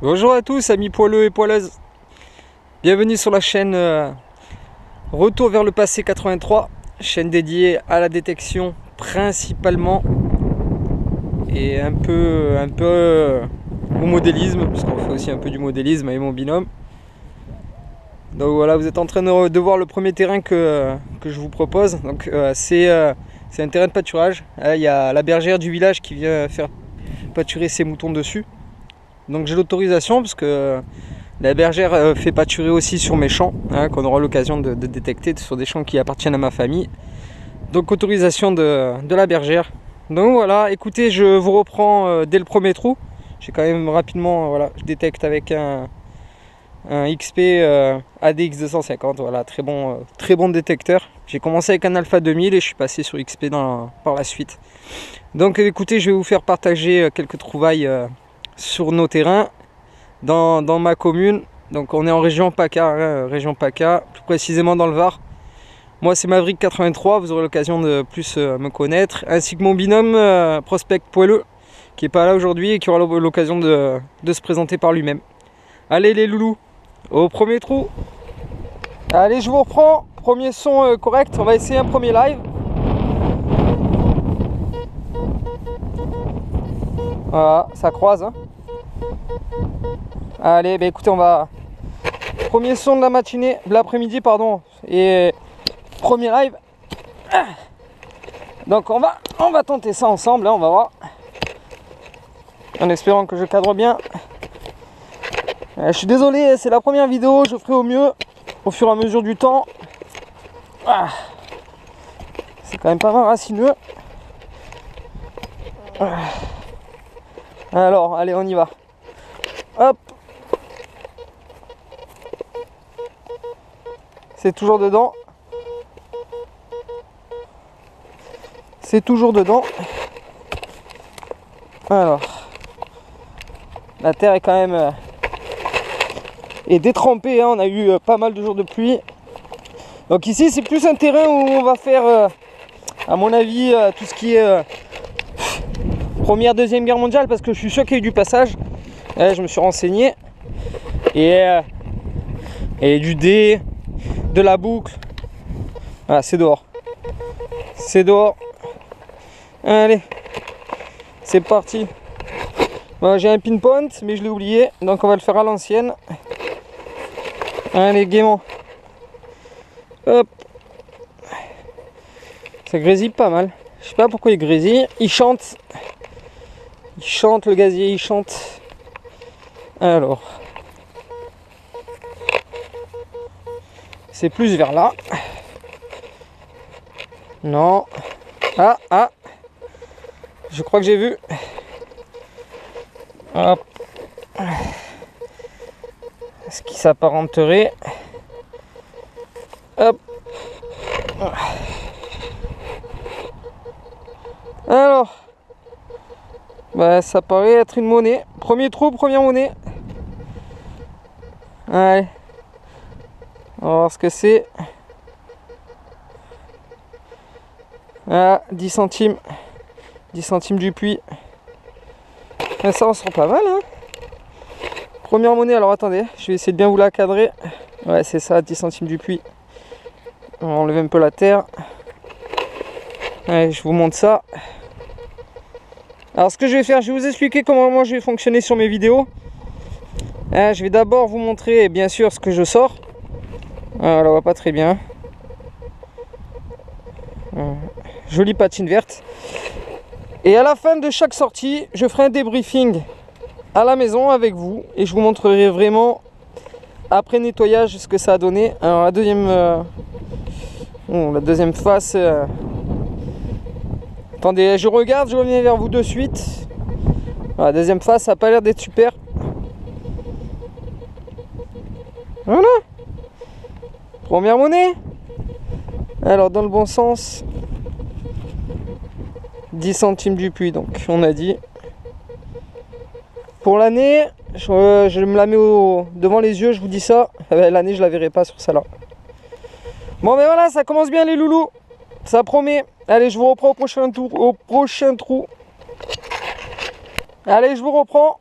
Bonjour à tous amis poileux et poileuses. Bienvenue sur la chaîne Retour vers le passé 83, chaîne dédiée à la détection principalement et un peu au modélisme, parce qu'on fait aussi un peu du modélisme avec mon binôme. Donc voilà, vous êtes en train de voir le premier terrain que je vous propose. Donc c'est un terrain de pâturage. Il y a la bergère du village qui vient faire pâturer ses moutons dessus. Donc j'ai l'autorisation parce que la bergère fait pâturer aussi sur mes champs, qu'on aura l'occasion de détecter sur des champs qui appartiennent à ma famille. Donc autorisation de la bergère. Donc voilà, écoutez, je vous reprends dès le premier trou. J'ai quand même rapidement, voilà, je détecte avec un XP ADX 250, voilà, très bon détecteur. J'ai commencé avec un Alpha 2000 et je suis passé sur XP par la suite. Donc écoutez, je vais vous faire partager quelques trouvailles sur nos terrains dans ma commune. Donc on est en région PACA, région PACA, plus précisément dans le Var. Moi c'est Maverick 83, vous aurez l'occasion de plus me connaître, ainsi que mon binôme Prospect Poileux, qui est pas là aujourd'hui et qui aura l'occasion de se présenter par lui-même. Allez les loulous, au premier trou. Allez, je vous reprends, premier son correct, on va essayer un premier live. Voilà, ça croise, hein. Allez, bah écoutez, on va... Premier son de la matinée, de l'après-midi, pardon, et premier live. Donc on va tenter ça ensemble, hein, on va voir. En espérant que je cadre bien. Je suis désolé, c'est la première vidéo, je ferai au mieux, au fur et à mesure du temps. C'est quand même pas mal racineux. Alors, allez, on y va. Hop. C'est toujours dedans. C'est toujours dedans. Alors. La terre est quand même est détrempée, hein. On a eu pas mal de jours de pluie. Donc ici, c'est plus un terrain où on va faire, à mon avis, tout ce qui est Première, Deuxième Guerre mondiale, parce que je suis sûr qu'il y a eu du passage. Je me suis renseigné. Et du dé, de la boucle. Voilà, c'est dehors. C'est dehors. Allez, c'est parti. Bon, j'ai un pinpoint, mais je l'ai oublié, donc on va le faire à l'ancienne. Allez, gaiement. Hop. Ça grésille pas mal. Je sais pas pourquoi il grésille. Il chante. Il chante, le gazier, il chante. Alors. C'est plus vers là. Non. Ah. Je crois que j'ai vu. Hop. Ce qui s'apparenterait. Hop. Alors. Bah, ça paraît être une monnaie. Premier trou, première monnaie. Allez. On va voir ce que c'est. Ah, 10 centimes. 10 centimes du puits. Ah, ça, on se rend pas mal, hein. Première monnaie, alors attendez, je vais essayer de bien vous la cadrer. Ouais, c'est ça, 10 centimes du puits. On va enlever un peu la terre. Allez, je vous montre ça. Alors, ce que je vais faire, je vais vous expliquer comment moi je vais fonctionner sur mes vidéos. Je vais d'abord vous montrer, bien sûr, ce que je sors. Alors, on voit pas très bien. Jolie patine verte. Et à la fin de chaque sortie, je ferai un débriefing à la maison avec vous. Et je vous montrerai vraiment, après nettoyage, ce que ça a donné. Alors la deuxième face... Attendez, je regarde, je reviens vers vous de suite. Alors, la deuxième face, ça n'a pas l'air d'être super. Voilà. Première monnaie. Alors dans le bon sens. 10 centimes du puits, donc on a dit. Pour l'année, je me la mets devant les yeux, je vous dis ça. L'année, je la verrai pas sur celle-là. Bon, ben voilà, ça commence bien les loulous. Ça promet. Allez, je vous reprends au prochain trou. Allez, je vous reprends.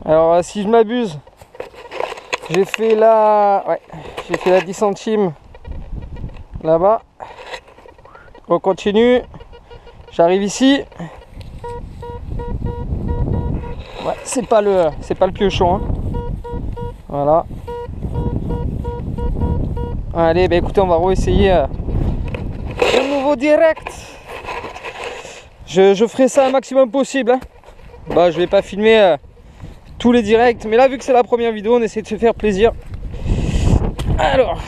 Alors si je m'abuse, j'ai fait la... Ouais, j'ai fait la 10 centimes là-bas. On continue. J'arrive ici. Ouais, c'est pas le piochon. Hein. Voilà. Allez, bah écoutez, on va réessayer un nouveau direct. Je ferai ça un maximum possible. Hein. Bah, je vais pas filmer tous les directs, mais là, vu que c'est la première vidéo, on essaie de se faire plaisir. Alors,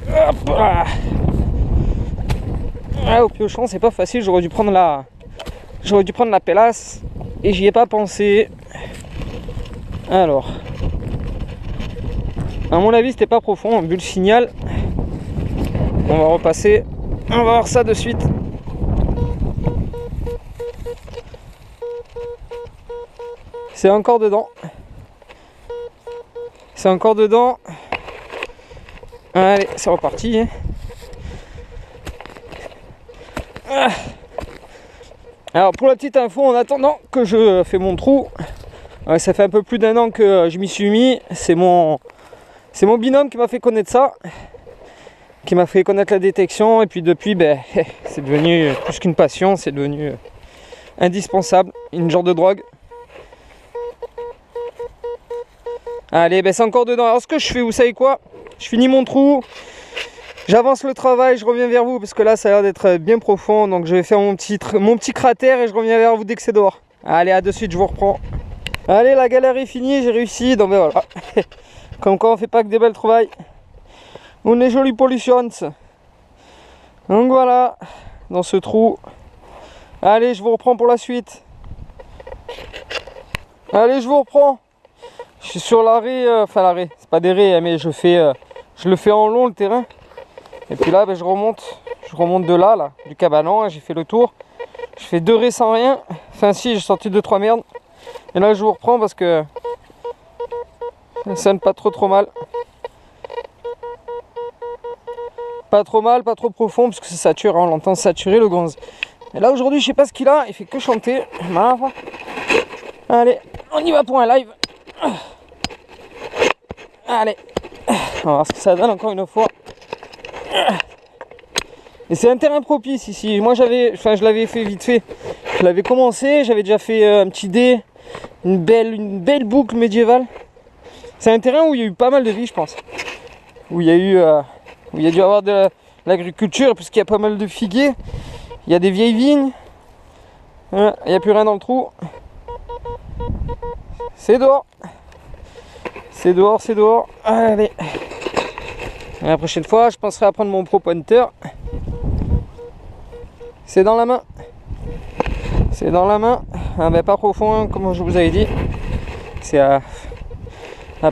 hop là. Ah, au piochon, c'est pas facile. J'aurais dû prendre la pélasse et j'y ai pas pensé. Alors, à mon avis, c'était pas profond, vu le signal. On va repasser. On va voir ça de suite. C'est encore dedans. C'est encore dedans. Allez, c'est reparti. Alors pour la petite info, en attendant que je fais mon trou, ça fait un peu plus d'1 an que je m'y suis mis. C'est mon binôme qui m'a fait connaître ça, qui m'a fait connaître la détection, et puis depuis, ben, c'est devenu plus qu'une passion, c'est devenu indispensable, une genre de drogue. Allez, ben c'est encore dedans. Alors ce que je fais, vous savez quoi? Je finis mon trou, j'avance le travail, je reviens vers vous, parce que là ça a l'air d'être bien profond, donc je vais faire mon petit cratère et je reviens vers vous dès que c'est dehors. Allez, à de suite, je vous reprends. Allez, la galère est finie, j'ai réussi, donc ben voilà. Comme quoi on fait pas que des belles trouvailles. On est joli pollutions. Donc voilà, dans ce trou. Allez, je vous reprends pour la suite. Allez, je vous reprends. Je suis sur l'arrêt, enfin l'arrêt, c'est pas des raies, mais je le fais en long le terrain. Et puis là, ben, je remonte de là, du cabanon, j'ai fait le tour. Je fais 2 raies sans rien. Enfin si, j'ai sorti 2-3 merdes. Et là, je vous reprends parce que ça sonne pas trop mal. Pas trop mal, pas trop profond, parce que c'est saturé, on l'entend saturer le gonze. Et là aujourd'hui, je sais pas ce qu'il a, il fait que chanter. Allez, on y va pour un live. Allez, on va voir ce que ça donne encore une fois. Et c'est un terrain propice ici. Moi je l'avais fait vite fait. Je l'avais commencé, j'avais déjà fait un petit dé, une belle boucle médiévale. C'est un terrain où il y a eu pas mal de vie, je pense. Où il y a dû avoir de l'agriculture, puisqu'il y a pas mal de figuiers. Il y a des vieilles vignes. Il n'y a plus rien dans le trou. C'est dehors. C'est dehors, c'est dehors. Allez. Et la prochaine fois, je penserai à prendre mon Pro Pointer. C'est dans la main. C'est dans la main. Ah ben, pas profond, hein, comme je vous avais dit. C'est à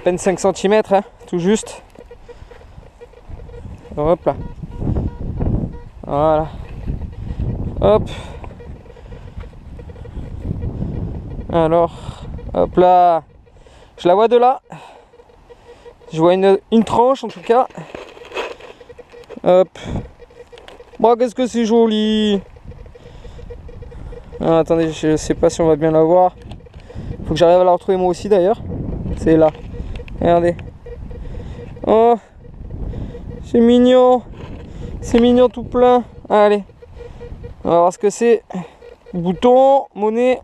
peine 5 cm, hein, tout juste. Hop là. Voilà. Hop. Alors, hop là. Je la vois de là. Je vois une tranche en tout cas. Hop. Bon, qu'est-ce que c'est joli. Ah, attendez, je sais pas si on va bien la voir. Faut que j'arrive à la retrouver moi aussi d'ailleurs. C'est là. Regardez. Oh. C'est mignon. C'est mignon tout plein. Allez. On va voir ce que c'est. Bouton, monnaie.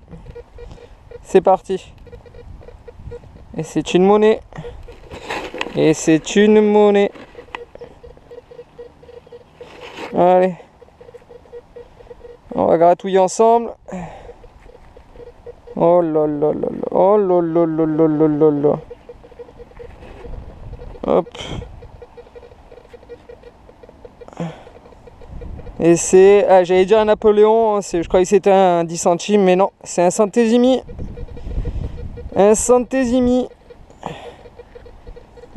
C'est parti. Et c'est une monnaie. Et c'est une monnaie. Allez. On va gratouiller ensemble. Oh là là là là. Oh là là là là là là là. Hop. Et c'est... Ah, j'allais dire un Napoléon. Je croyais que c'était un 10 centimes. Mais non, c'est un centésimi. Un centésimi.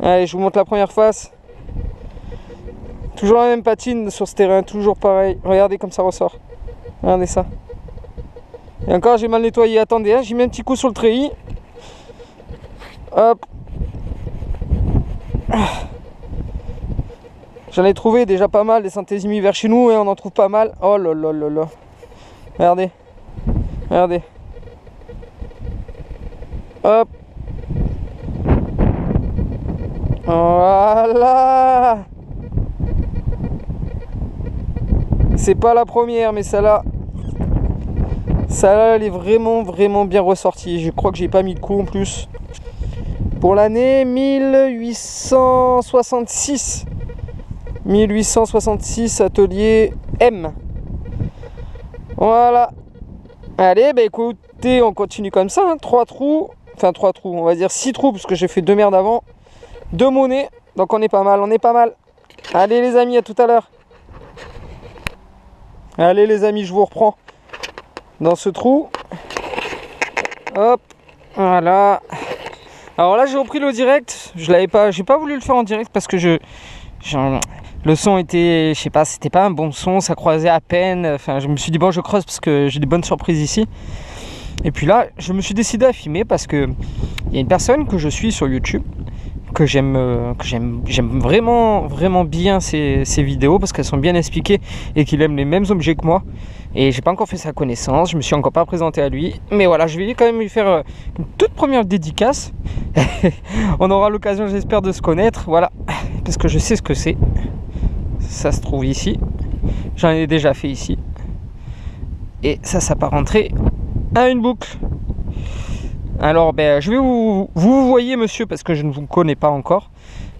Allez, je vous montre la première face. Toujours la même patine sur ce terrain, toujours pareil. Regardez comme ça ressort. Regardez ça. Et encore, j'ai mal nettoyé. Attendez, hein, j'ai mis un petit coup sur le treillis. Hop. J'en ai trouvé déjà pas mal des centésimis vers chez nous et on en trouve pas mal. Oh là là là là. Regardez. Regardez. Hop. Voilà. C'est pas la première, mais celle-là, elle est vraiment bien ressortie. Je crois que j'ai pas mis de coup en plus. Pour l'année 1866. 1866, atelier M. Voilà. Allez, bah écoutez, on continue comme ça. Hein. 3 trous. Enfin 3 trous, on va dire 6 trous, parce que j'ai fait 2 merdes avant. 2 monnaies. Donc on est pas mal, Allez les amis, à tout à l'heure. Allez les amis, je vous reprends dans ce trou. Hop, voilà. Alors là j'ai repris le direct. J'ai pas voulu le faire en direct parce que le son était, je sais pas, c'était pas un bon son, ça croisait à peine. Enfin, je me suis dit bon, je creuse parce que j'ai des bonnes surprises ici. Et puis là, je me suis décidé à filmer parce que il y a une personne que je suis sur YouTube que j'aime vraiment bien ces vidéos parce qu'elles sont bien expliquées et qu'il aime les mêmes objets que moi. Et j'ai pas encore fait sa connaissance, je me suis encore pas présenté à lui, mais voilà, je vais quand même lui faire une toute première dédicace. On aura l'occasion, j'espère, de se connaître, voilà, parce que je sais ce que c'est. Ça se trouve ici, j'en ai déjà fait ici, et ça s'apparenterait à une boucle. Alors ben, je vais vous voyez monsieur parce que je ne vous connais pas encore,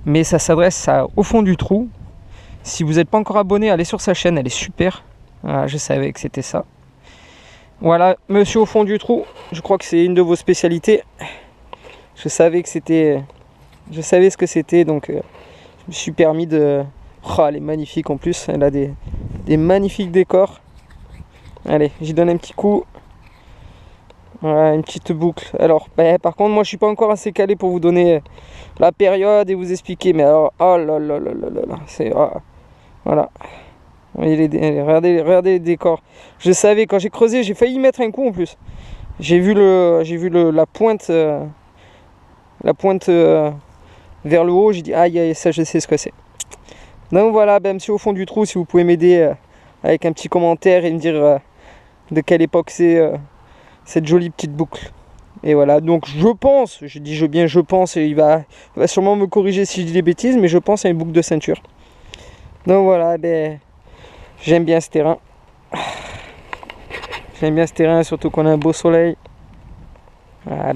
mais ça s'adresse au fond du trou. Si vous n'êtes pas encore abonné, allez sur sa chaîne, elle est super. Voilà, je savais que c'était ça. Voilà, monsieur au fond du trou, je crois que c'est une de vos spécialités. Je savais ce que c'était, donc je me suis permis de... Oh, elle est magnifique en plus, elle a des magnifiques décors. Allez, j'y donne un petit coup. Voilà, une petite boucle. Alors, par contre, moi je suis pas encore assez calé pour vous donner la période et vous expliquer. Mais alors, oh là là là là là, c'est voilà. Regardez les décors. Je savais quand j'ai creusé, j'ai failli mettre un coup en plus. J'ai vu la pointe, vers le haut. J'ai dit aïe, ça je sais ce que c'est. Donc voilà, monsieur au fond du trou, si vous pouvez m'aider avec un petit commentaire et me dire de quelle époque c'est. Cette jolie petite boucle. Et voilà, donc je pense, et il va sûrement me corriger si je dis des bêtises, mais je pense à une boucle de ceinture. Donc voilà, j'aime bien ce terrain. Surtout qu'on a un beau soleil.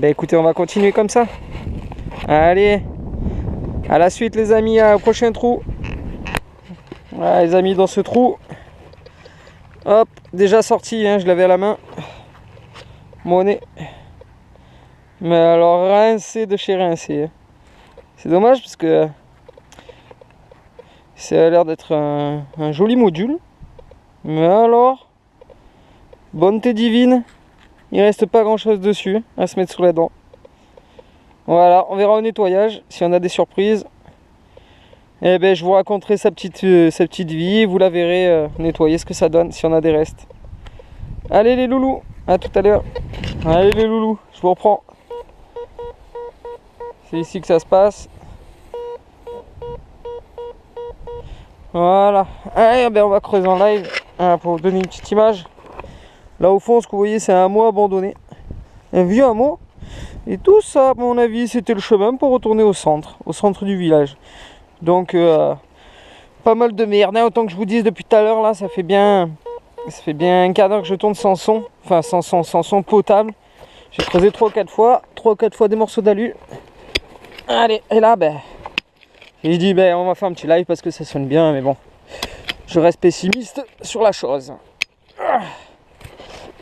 Écoutez, on va continuer comme ça. Allez, à la suite les amis, au prochain trou. Voilà les amis, dans ce trou. Hop, déjà sorti, hein, je l'avais à la main. Monnaie. Mais alors rincé de chez rincé. C'est dommage parce que ça a l'air d'être un joli module. Mais alors, bonté divine, il reste pas grand chose dessus à se mettre sous la dent. Voilà, on verra au nettoyage si on a des surprises. Et je vous raconterai sa petite vie, vous la verrez nettoyer ce que ça donne si on a des restes. Allez les loulous, à tout à l'heure. Allez les loulous, je vous reprends. C'est ici que ça se passe. Voilà. Allez, on va creuser en live pour vous donner une petite image. Là au fond, ce que vous voyez, c'est un hameau abandonné. Un vieux hameau. Et tout ça, à mon avis, c'était le chemin pour retourner au centre du village. Donc, pas mal de merde. Autant que je vous dise depuis tout à l'heure, là, ça fait bien un quart d'heure que je tourne sans son. Enfin, sans son potable. J'ai creusé 3 ou 4 fois des morceaux d'alu. Allez, et là, j'ai dit, on va faire un petit live parce que ça sonne bien, mais bon, je reste pessimiste sur la chose.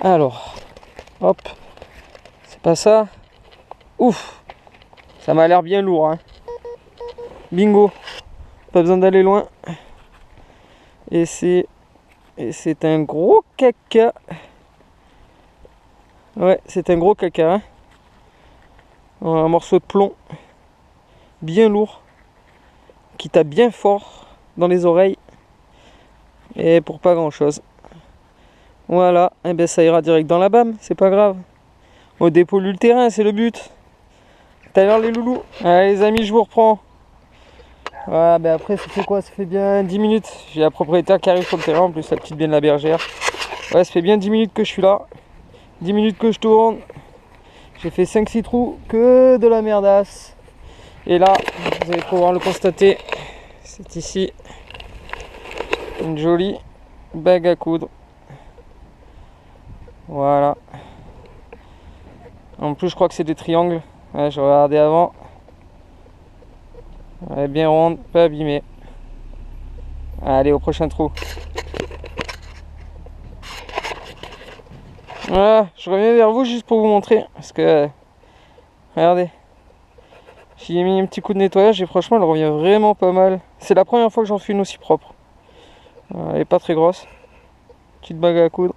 Alors, hop, c'est pas ça. Ouf, ça m'a l'air bien lourd, hein. Bingo, pas besoin d'aller loin. Et c'est un gros caca. Ouais, c'est un gros caca, hein. Un morceau de plomb bien lourd qui tape bien fort dans les oreilles et pour pas grand chose. Voilà, et ça ira direct dans la bâme, c'est pas grave. On dépollue le terrain, c'est le but. Tout à l'heure les loulous. Allez les amis, je vous reprends. Voilà, après ça fait quoi? Ça fait bien 10 minutes. J'ai la propriétaire qui arrive sur le terrain, en plus la petite bien de la bergère. Ouais, ça fait bien 10 minutes que je suis là. 10 minutes que je tourne. J'ai fait 5-6 trous, que de la merdasse. Et là, vous allez pouvoir le constater, c'est ici une jolie bague à coudre. Voilà. En plus, je crois que c'est des triangles. Ouais, je regardais avant. Elle est bien ronde, pas abîmée. Allez, au prochain trou. Voilà, je reviens vers vous juste pour vous montrer. Parce que, regardez. J'y ai mis un petit coup de nettoyage et franchement, elle revient vraiment pas mal. C'est la première fois que j'en fais une aussi propre. Elle est pas très grosse. Petite bague à coudre.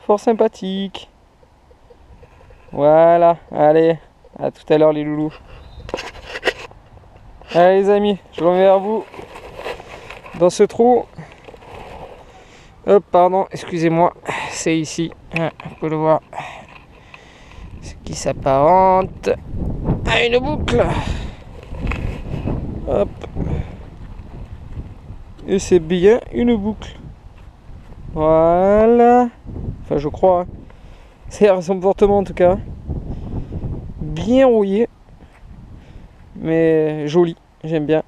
Fort sympathique. Voilà, allez. À tout à l'heure les loulous. Allez les amis, je reviens vers vous. Dans ce trou. Hop, pardon, excusez-moi. C'est ici. On peut le voir. Ce qui s'apparente à une boucle. Hop. Et c'est bien une boucle. Voilà. Enfin, je crois. C'est ressemble fortement en tout cas. Bien rouillé. Mais joli. J'aime bien.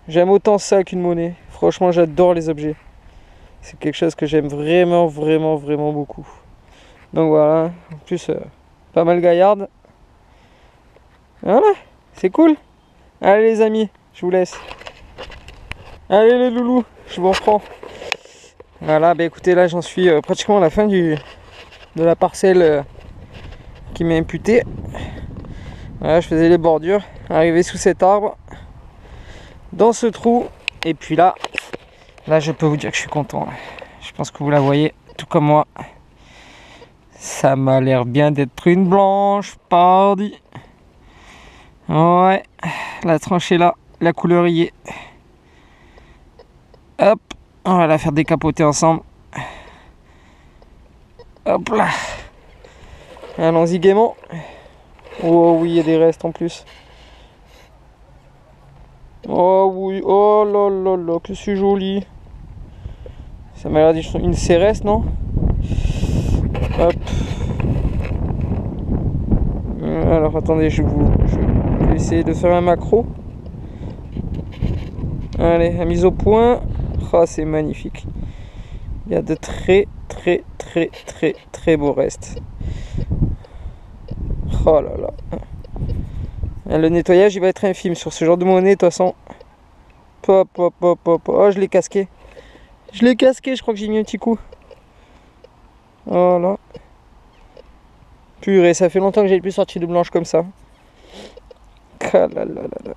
J'aime autant ça qu'une monnaie. Franchement, j'adore les objets. C'est quelque chose que j'aime vraiment, vraiment, vraiment beaucoup. Donc voilà. En plus, pas mal gaillarde. Voilà. C'est cool. Allez les amis, je vous laisse. Allez les loulous, je vous reprends. Voilà, bah écoutez, là j'en suis pratiquement à la fin de la parcelle qui m'est imputée. Voilà, je faisais les bordures, arrivé sous cet arbre, dans ce trou, et puis là je peux vous dire que je suis content. Je pense que vous la voyez, tout comme moi. Ça m'a l'air bien d'être une blanche, pardi. Ouais, la tranche est là, la couleur y est. Hop, on va la faire décapoter ensemble. Hop là. Allons-y gaiement. Oh oui, il y a des restes en plus. Oh oui, oh là là là, que c'est joli. Ça m'a l'air d'une cérès, non? Hop. Alors attendez, je vais essayer de faire un macro. Allez, la mise au point. Oh, c'est magnifique. Il y a de très très très très très beaux restes. Oh là là. Le nettoyage il va être infime sur ce genre de monnaie de toute façon. Pop pop pop pop. Oh, je l'ai casqué. Je l'ai casqué, je crois que j'ai mis un petit coup. Voilà. Purée, ça fait longtemps que j'ai plus sorti de blanche comme ça. Ah là là là là.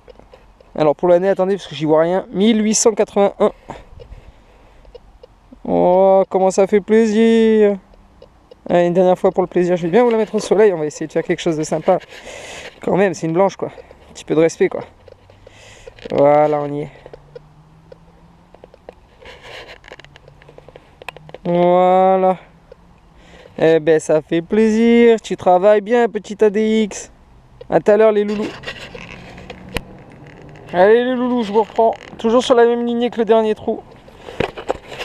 Alors pour l'année, attendez, parce que j'y vois rien. 1881. Oh, comment ça fait plaisir. Allez, une dernière fois pour le plaisir, je vais bien vous la mettre au soleil. On va essayer de faire quelque chose de sympa. Quand même, c'est une blanche quoi. Un petit peu de respect quoi. Voilà, on y est. Voilà. Eh ben, ça fait plaisir. Tu travailles bien, petit ADX. À tout à l'heure, les loulous. Allez, les loulous, je vous reprends. Toujours sur la même lignée que le dernier trou.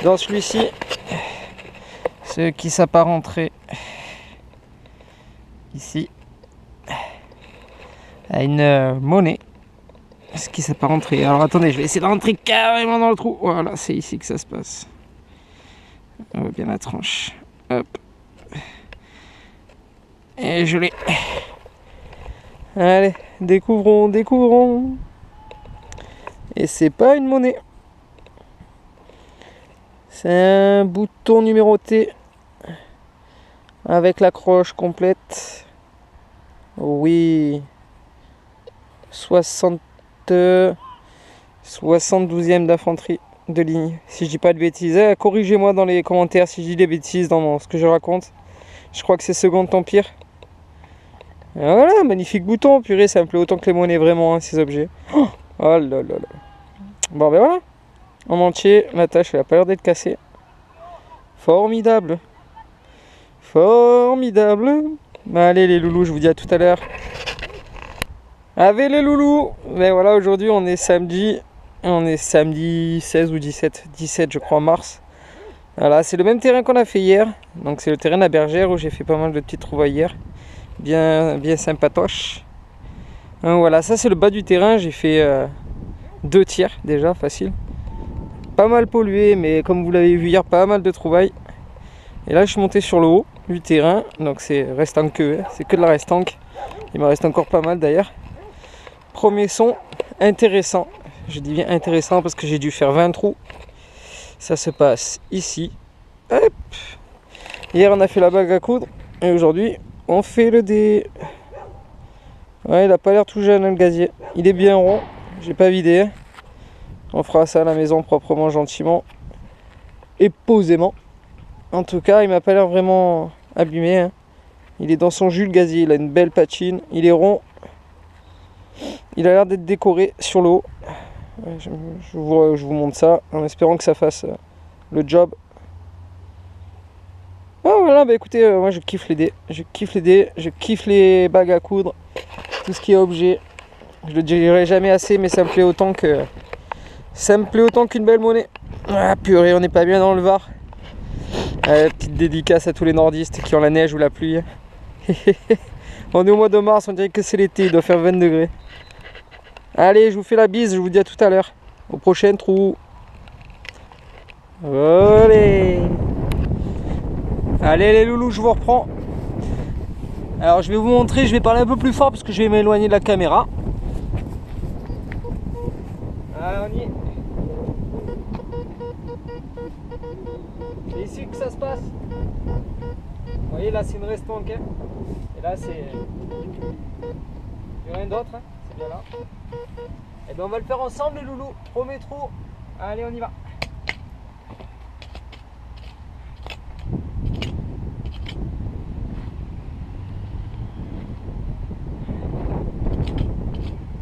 Dans celui-ci, ce qui s'apparenterait ici à une monnaie. Ce qui s'apparenterait. Alors attendez, je vais essayer de rentrer carrément dans le trou. Voilà, c'est ici que ça se passe. On voit bien la tranche. Hop. Et je l'ai. Allez, découvrons, découvrons. Et c'est pas une monnaie. C'est un bouton numéroté avec l'accroche complète. Oui. 72e d'infanterie de ligne. Si je dis pas de bêtises, corrigez-moi dans les commentaires si je dis des bêtises dans ce que je raconte. Je crois que c'est Second Empire. Et voilà, magnifique bouton, purée, ça me plaît autant que les monnaies vraiment, hein, ces objets. Oh là là là. Bon ben voilà. En entier, la tâche elle a pas l'air d'être cassée. Formidable. Formidable. Allez les loulous, je vous dis à tout à l'heure. Avec les loulous. Ben voilà, aujourd'hui on est samedi. On est samedi 16 ou 17. 17 je crois mars. Voilà, c'est le même terrain qu'on a fait hier. Donc c'est le terrain de la bergère où j'ai fait pas mal de petites trouvailles hier. Bien sympatoche. Hein, voilà, ça c'est le bas du terrain. J'ai fait 2 tiers déjà, facile. Pas mal pollué, mais comme vous l'avez vu hier, pas mal de trouvailles. Et là je suis monté sur le haut du terrain, donc c'est restanque, c'est que de la restanque. Il me reste encore pas mal d'ailleurs. Premier son intéressant, je dis bien intéressant parce que j'ai dû faire 20 trous. Ça se passe ici. Hop. Hier on a fait la bague à coudre et aujourd'hui on fait le dé. Ouais, il a pas l'air tout jeune le gazier, il est bien rond, j'ai pas vidé. On fera ça à la maison proprement, gentiment et posément. En tout cas, il m'a pas l'air vraiment abîmé. Hein. Il est dans son jus le gazier, il a une belle patine, il est rond. Il a l'air d'être décoré sur le haut. Je vous montre ça en espérant que ça fasse le job. Ah voilà, bah écoutez, moi je kiffe les dés. Je kiffe les bagues à coudre, tout ce qui est objet. Je le dirai jamais assez, mais ça me plaît autant que... Ça me plaît autant qu'une belle monnaie. Ah purée, on n'est pas bien dans le Var. Petite dédicace à tous les nordistes qui ont la neige ou la pluie. On est au mois de mars, on dirait que c'est l'été, il doit faire 20 degrés. Allez, je vous fais la bise, je vous dis à tout à l'heure. Au prochain trou. Allez. Allez les loulous, je vous reprends. Alors je vais vous montrer, je vais parler un peu plus fort parce que je vais m'éloigner de la caméra. Allez, on y est. C'est ici que ça se passe. Vous voyez là c'est une restanque. Hein. Et là c'est... Il n'y a rien d'autre, hein. C'est bien là. Et bien on va le faire ensemble les loulous. Premier trou. Allez on y va.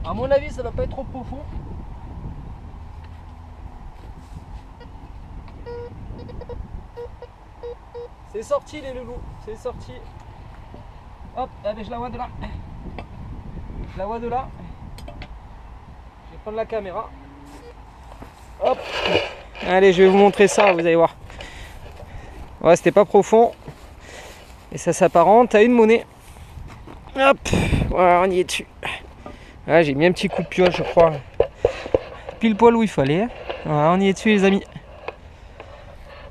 À mon avis ça va pas être trop profond. C'est sorti les loulous, c'est sorti. Hop, allez, je la vois de là. Je la vois de là. Je vais prendre la caméra. Hop. Allez, je vais vous montrer ça, vous allez voir. Ouais, c'était pas profond. Et ça s'apparente à une monnaie. Hop, voilà, on y est dessus. Ouais, j'ai mis un petit coup de pioche, je crois. Pile poil où il fallait. Voilà, on y est dessus les amis.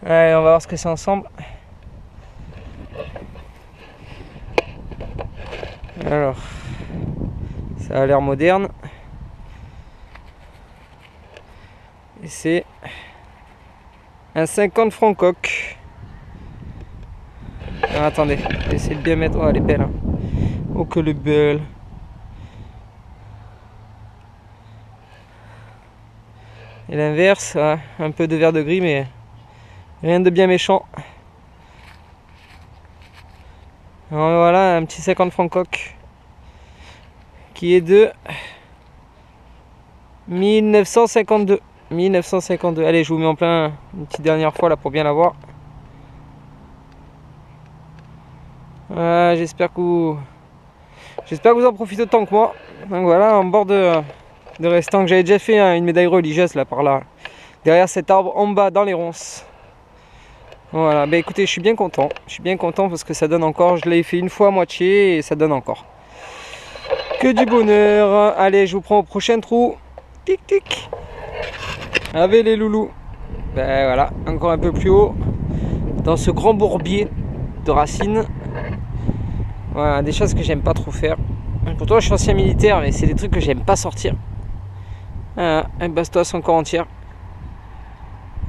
Allez, on va voir ce que c'est ensemble. Alors, ça a l'air moderne. Et c'est un 50 francs coq. Alors, attendez, je vais essayer de bien mettre. Oh, elle est belle. Hein. Oh, que elle est belle. Et l'inverse, ouais, un peu de vert de gris, mais rien de bien méchant. Alors, voilà, un petit 50 francs coq. Qui est de 1952. 1952. Allez, je vous mets en plein une petite dernière fois là pour bien la voir. J'espère que vous en profitez autant que moi. Donc voilà, en bord de restant que j'avais déjà fait hein, une médaille religieuse là par là. Derrière cet arbre en bas dans les ronces. Voilà, bah écoutez, je suis bien content. Je suis bien content parce que ça donne encore. Je l'ai fait une fois à moitié et ça donne encore. Que du bonheur. Allez, je vous prends au prochain trou. Tic tic. Avec les loulous. Ben voilà, encore un peu plus haut. Dans ce grand bourbier de racines. Voilà, des choses que j'aime pas trop faire. Pourtant, je suis ancien militaire, mais c'est des trucs que j'aime pas sortir. Voilà, un bastos encore entière.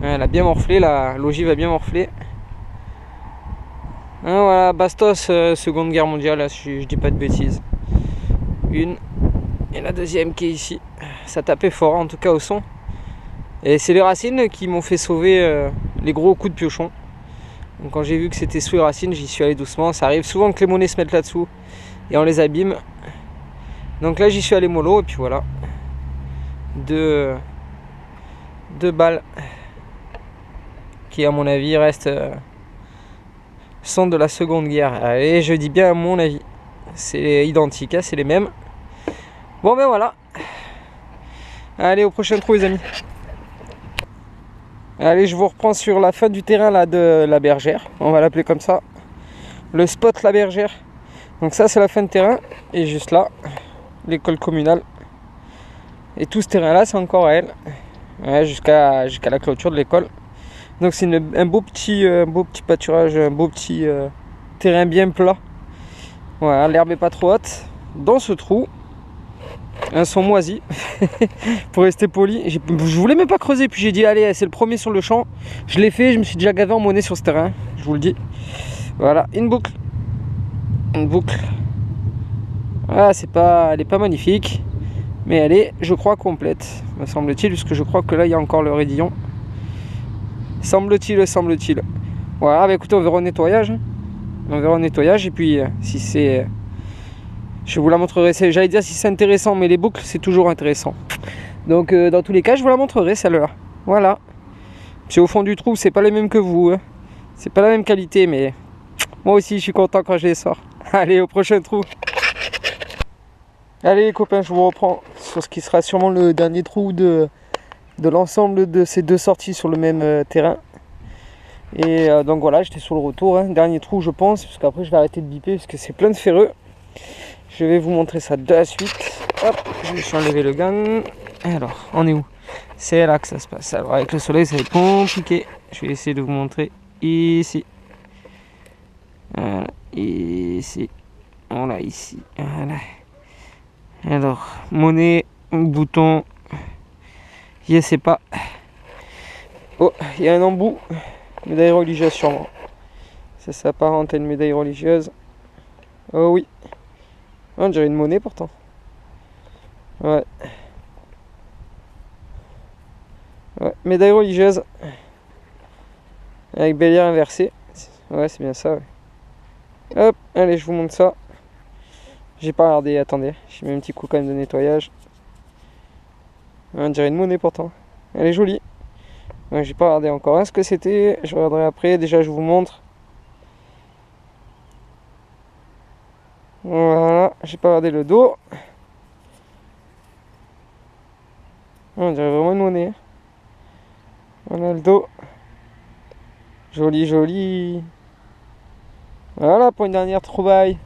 Elle a bien morflé, la l'ogive a bien morflé. Voilà, bastos, Seconde Guerre mondiale, là, si je dis pas de bêtises. Une et la deuxième qui est ici. Ça tapait fort en tout cas au son. Et c'est les racines qui m'ont fait sauver les gros coups de piochon. Donc quand j'ai vu que c'était sous les racines, j'y suis allé doucement. Ça arrive souvent que les monnaies se mettent là-dessous et on les abîme. Donc là j'y suis allé mollo et puis voilà. Deux balles qui à mon avis restent sont de la Seconde Guerre. Et je dis bien à mon avis. C'est identique, hein, c'est les mêmes. Bon ben voilà. Allez au prochain trou les amis. Allez, je vous reprends sur la fin du terrain là de la bergère. On va l'appeler comme ça. Le spot la bergère. Donc ça c'est la fin de terrain. Et juste là, l'école communale. Et tout ce terrain là c'est encore à elle. Ouais, jusqu'à la clôture de l'école. Donc c'est un beau petit pâturage, un beau petit terrain bien plat. Voilà, l'herbe est pas trop haute. Dans ce trou, un son moisi, pour rester poli. Je voulais même pas creuser, puis j'ai dit allez, c'est le premier sur le champ. Je l'ai fait, je me suis déjà gavé en monnaie sur ce terrain, je vous le dis. Voilà, une boucle. Une boucle. Ah, elle est pas magnifique, mais elle est, je crois, complète, me semble-t-il, puisque je crois que là, il y a encore le raidillon. Semble-t-il. Voilà, bah écoutez, on verra au nettoyage. On verra au nettoyage, et puis si c'est... je vous la montrerai. J'allais dire si c'est intéressant, mais les boucles, c'est toujours intéressant. Donc, dans tous les cas, je vous la montrerai, celle-là. Voilà. C'est au fond du trou, c'est pas les mêmes que vous. Hein. C'est pas la même qualité, mais moi aussi, je suis content quand je les sors. Allez, au prochain trou. Allez, les copains, je vous reprends sur ce qui sera sûrement le dernier trou de l'ensemble de ces deux sorties sur le même terrain. Et donc voilà, j'étais sur le retour. Hein. Dernier trou, je pense, parce qu'après, je vais arrêter de biper, parce que c'est plein de ferreux. Je vais vous montrer ça de la suite. Hop, je me suis enlevé le gant. Alors, on est où? C'est là que ça se passe. Alors, avec le soleil, ça va être compliqué. Je vais essayer de vous montrer ici. Voilà, ici. Voilà, ici. Voilà. Alors, monnaie, bouton. Je sais pas. Oh, il y a un embout. Médaille religieuse sûrement. Ça s'apparente à une médaille religieuse. Oh oui. On dirait une monnaie pourtant. Ouais. Ouais, médaille religieuse. Avec bélier inversé. Ouais, c'est bien ça, ouais. Hop, allez, je vous montre ça. J'ai pas regardé, attendez. J'ai mis un petit coup quand même de nettoyage. On dirait une monnaie pourtant. Elle est jolie. Ouais, j'ai pas regardé encore ce que c'était. Je regarderai après. Déjà, je vous montre. Voilà, j'ai pas regardé le dos. On dirait vraiment une monnaie. Voilà le dos. Joli. Voilà pour une dernière trouvaille.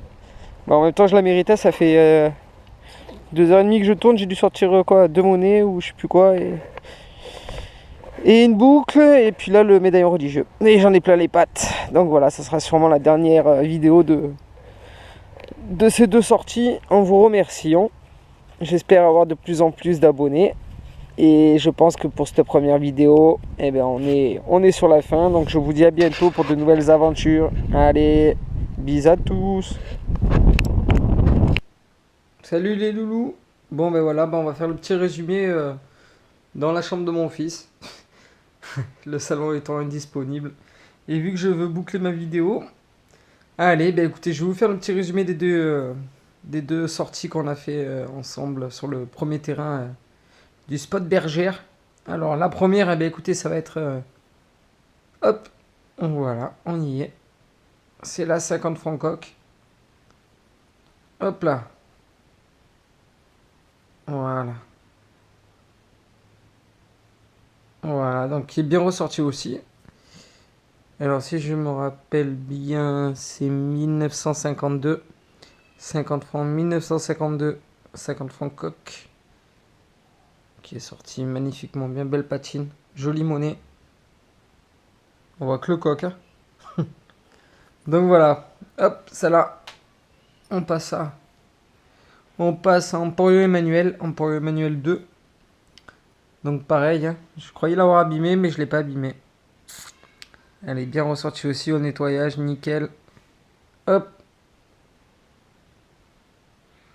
Bon, en même temps, je la méritais. Ça fait 2h30 que je tourne. J'ai dû sortir quoi, 2 monnaies ou je sais plus quoi. Et une boucle. Et puis là, le médaillon religieux. Et j'en ai plein les pattes. Donc voilà, ça sera sûrement la dernière vidéo de ces deux sorties. En vous remerciant. J'espère avoir de plus en plus d'abonnés. Et je pense que pour cette première vidéo, eh ben on est sur la fin. Donc je vous dis à bientôt pour de nouvelles aventures. Allez, bisous à tous. Salut les loulous. Bon ben voilà, on va faire le petit résumé dans la chambre de mon fils. Le salon étant indisponible. Et vu que je veux boucler ma vidéo, allez, ben écoutez, je vais vous faire le petit résumé des deux sorties qu'on a fait ensemble sur le premier terrain du spot bergère. Alors la première, eh bien, écoutez, ça va être hop, voilà, on y est. C'est la 50 francs coque. Hop là. Voilà. Voilà, donc qui est bien ressorti aussi. Alors si je me rappelle bien, c'est 1952. 50 francs 1952. 50 francs coque. Qui est sorti magnifiquement bien, belle patine. Jolie monnaie. On voit que le coq. Hein. Donc voilà. Hop, celle-là. On passe à... On passe à Emporio Emmanuel. Emporio Emmanuel 2. Donc pareil. Hein. Je croyais l'avoir abîmé, mais je ne l'ai pas abîmé. Elle est bien ressortie aussi au nettoyage. Nickel. Hop.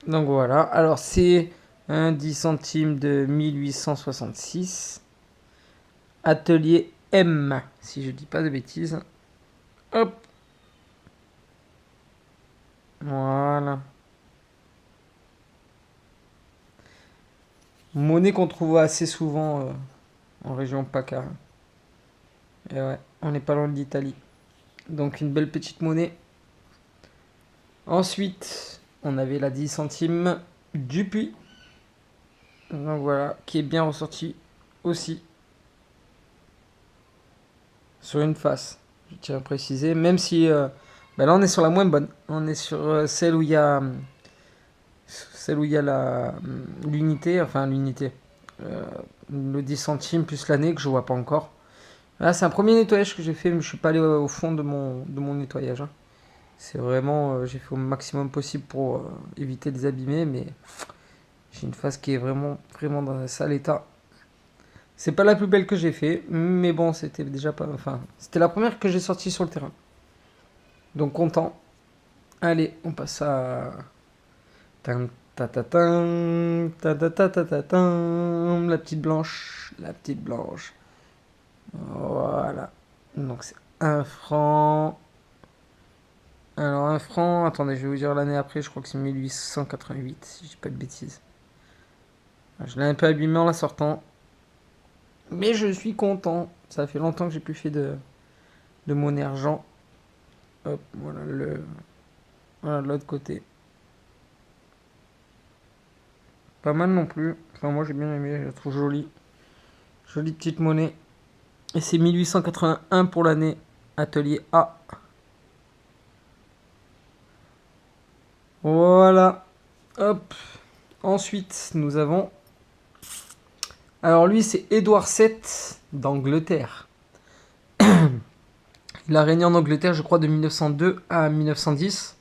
Donc voilà. Alors c'est un 10 centimes de 1866. Atelier M. Si je dis pas de bêtises. Hop. Voilà. Monnaie qu'on trouve assez souvent en région PACA. Et ouais, on n'est pas loin de l'Italie. Donc une belle petite monnaie. Ensuite, on avait la 10 centimes du Puy. Donc voilà, qui est bien ressorti aussi. Sur une face, je tiens à préciser. Même si là on est sur la moins bonne. On est sur celle où il y a Celle où il y a l'unité, enfin l'unité. Le 10 centimes plus l'année que je vois pas encore. Là, c'est un premier nettoyage que j'ai fait, mais je suis pas allé au fond de mon nettoyage, hein. C'est vraiment, j'ai fait au maximum possible pour éviter de les abîmer, mais j'ai une face qui est vraiment, vraiment dans un sale état. C'est pas la plus belle que j'ai fait, mais bon, c'était déjà pas, enfin, c'était la première que j'ai sortie sur le terrain. Donc content. Allez, on passe à Tan, ta, ta, tan, ta, ta, ta, ta, ta, tan. La petite blanche, la petite blanche. Voilà. Donc c'est 1 franc. Alors 1 franc, attendez, je vais vous dire l'année après, je crois que c'est 1888, si je dis pas de bêtises. Je l'ai un peu abîmé en la sortant. Mais je suis content. Ça fait longtemps que j'ai plus fait de monnaie argent. Hop, voilà de l'autre côté. Pas mal non plus. Enfin, moi j'ai bien aimé, je la trouve jolie. Jolie petite monnaie. Et c'est 1881 pour l'année. Atelier A. Voilà. Hop. Ensuite, nous avons. Alors lui, c'est Édouard VII d'Angleterre. Il a régné en Angleterre, je crois, de 1902 à 1910.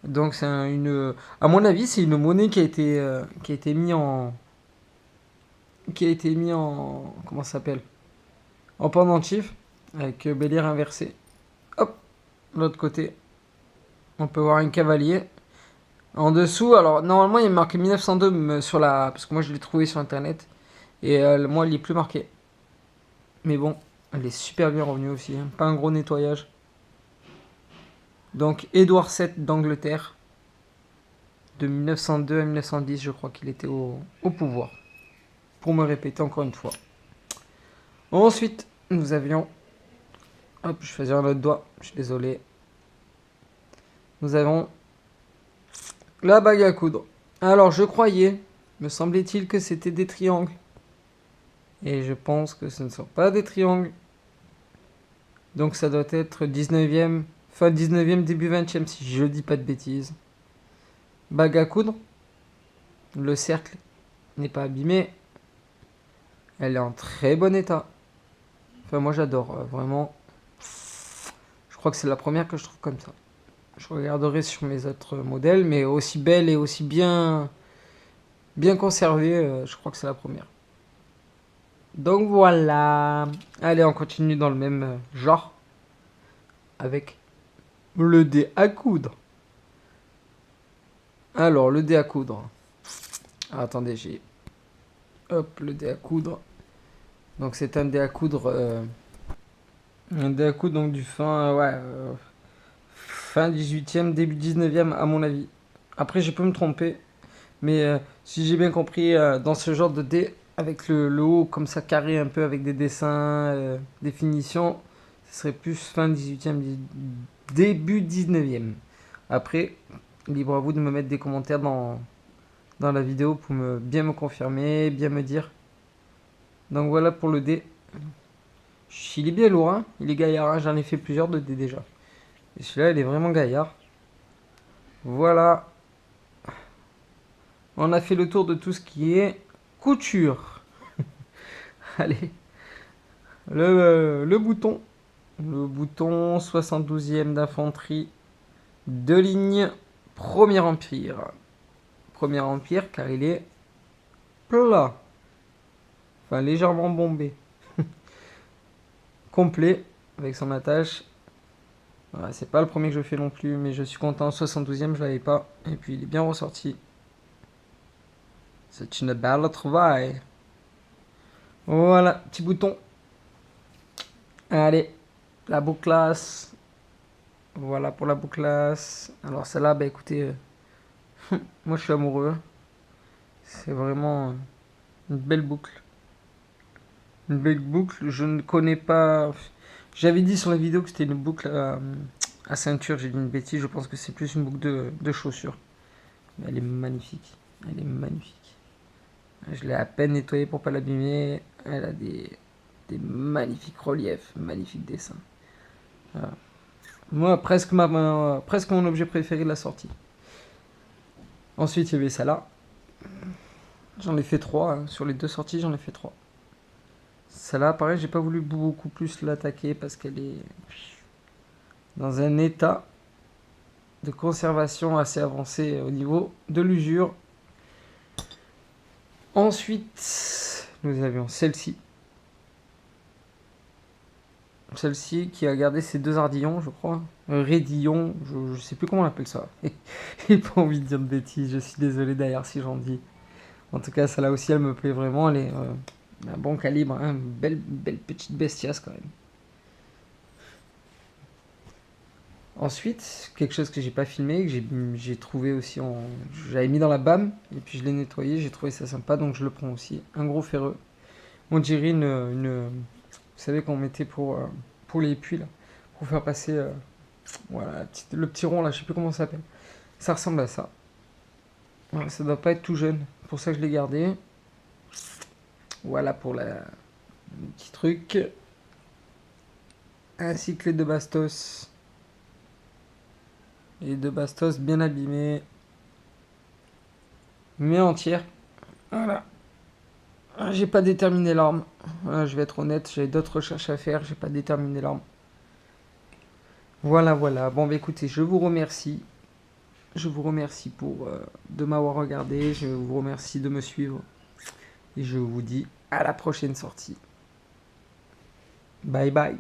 Donc c'est à mon avis, c'est une monnaie qui a été mise en, comment ça s'appelle, en pendentif avec bélier inversé. Hop, de l'autre côté, on peut voir un cavalier. En dessous, alors normalement il est marqué 1902 sur parce que moi je l'ai trouvé sur internet et moi il est plus marqué. Mais bon, elle est super bien revenue aussi, hein. Pas un gros nettoyage. Donc Édouard VII d'Angleterre, de 1902 à 1910, je crois qu'il était au pouvoir. Pour me répéter encore une fois. Ensuite, nous avions. Hop, je faisais un autre doigt, je suis désolé. Nous avons la bague à coudre. Alors, je croyais, me semblait-il que c'était des triangles. Et je pense que ce ne sont pas des triangles. Donc ça doit être 19e, fin 19e, début 20e, si je dis pas de bêtises. Bague à coudre. Le cercle n'est pas abîmé. Elle est en très bon état. Enfin, moi j'adore, vraiment. Je crois que c'est la première que je trouve comme ça. Je regarderai sur mes autres modèles, mais aussi belle et aussi bien conservée, je crois que c'est la première. Donc voilà. Allez, on continue dans le même genre. Avec le dé à coudre. Alors, le dé à coudre. Ah, attendez, j'ai. Hop, le dé à coudre. Donc c'est un dé à coudre. Un dé à coudre donc du fin 18e, début 19e à mon avis. Après, je peux me tromper. Mais si j'ai bien compris, dans ce genre de dé, avec le haut comme ça carré un peu avec des dessins, des finitions, ce serait plus fin 18e, début 19e. Après, libre à vous de me mettre des commentaires dans la vidéo pour bien me confirmer, bien me dire. Donc voilà pour le dé. Il est bien lourd, hein, il est gaillard, hein. J'en ai fait plusieurs de dés déjà. Et celui-là, il est vraiment gaillard. Voilà. On a fait le tour de tout ce qui est couture. Allez. Le bouton. Le bouton 72e d'infanterie. 2 lignes. Premier empire. Premier empire car il est plat. Enfin légèrement bombé. Complet avec son attache. Voilà, c'est pas le premier que je fais non plus, mais je suis content. 72e, je l'avais pas. Et puis il est bien ressorti. C'est une belle trouvaille. Voilà, petit bouton. Allez, la bouclasse. Voilà pour la bouclasse. Alors celle-là, bah écoutez, moi je suis amoureux. C'est vraiment une belle boucle. Une belle boucle, je ne connais pas. J'avais dit sur la vidéo que c'était une boucle à ceinture, j'ai dit une bêtise, je pense que c'est plus une boucle de chaussure. Mais elle est magnifique. Elle est magnifique. Je l'ai à peine nettoyée pour pas l'abîmer. Elle a des magnifiques reliefs, magnifiques dessins. Voilà. Moi, presque mon objet préféré de la sortie. Ensuite, il y avait ça là. J'en ai fait 3. Hein. Sur les 2 sorties, j'en ai fait 3. Celle-là, pareil, j'ai pas voulu beaucoup plus l'attaquer parce qu'elle est dans un état de conservation assez avancé au niveau de l'usure. Ensuite, nous avions celle-ci. Celle-ci qui a gardé ses 2 ardillons, je crois. Raidillon, je sais plus comment on appelle ça. J'ai pas envie de dire de bêtises, je suis désolé d'ailleurs si j'en dis. En tout cas, celle-là aussi, elle me plaît vraiment. Elle est un bon calibre, hein, belle petite bestiace quand même. Ensuite, quelque chose que j'ai pas filmé, que j'ai trouvé aussi j'avais mis dans la BAM, et puis je l'ai nettoyé, j'ai trouvé ça sympa, donc je le prends aussi. Un gros ferreux. On dirait vous savez qu'on mettait pour les puits, là, pour faire passer, voilà, le petit rond, là, je sais plus comment ça s'appelle. Ça ressemble à ça. Voilà, ça doit pas être tout jeune, pour ça que je l'ai gardé. Voilà pour le petit truc. Ainsi que les 2 bastos. Les 2 bastos bien abîmés. Mais entières. Voilà. J'ai pas déterminé l'arme. Voilà, je vais être honnête, j'avais d'autres recherches à faire, j'ai pas déterminé l'arme. Voilà, voilà. Bon, bah écoutez, je vous remercie. Je vous remercie de m'avoir regardé. Je vous remercie de me suivre. Et je vous dis à la prochaine sortie. Bye bye.